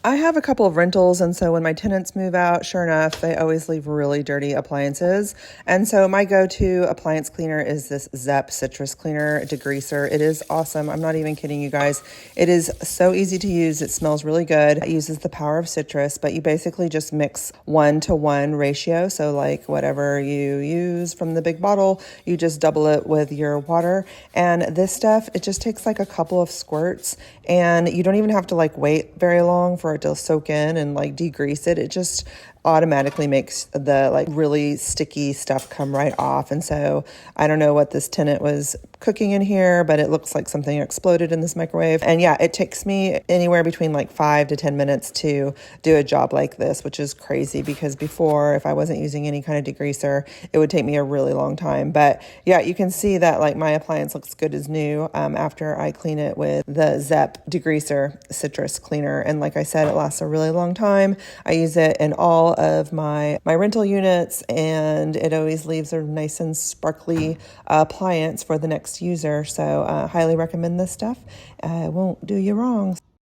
I have a couple of rentals, and so when my tenants move out, sure enough, they always leave really dirty appliances. And so my go-to appliance cleaner is this ZEP Citrus Degreaser. It is awesome. I'm not even kidding you guys. It is so easy to use. It smells really good. It uses the power of citrus, but you basically just mix 1-to-1 ratio. So like whatever you use from the big bottle, you just double it with your water. And this stuff, it just takes like a couple of squirts, and you don't even have to like wait very long for it to soak in and like degrease it. It just automatically makes the like really sticky stuff come right off. And so I don't know what this tenant was cooking in here, but it looks like something exploded in this microwave. And yeah, it takes me anywhere between like 5 to 10 minutes to do a job like this, which is crazy because before, if I wasn't using any kind of degreaser, it would take me a really long time. But yeah, you can see that like my appliance looks good as new after I clean it with the ZEP Degreaser Citrus Cleaner. And like I said, it lasts a really long time. I use it in all of my rental units, and it always leaves a nice and sparkly appliance for the next user. So highly recommend this stuff. It won't do you wrong.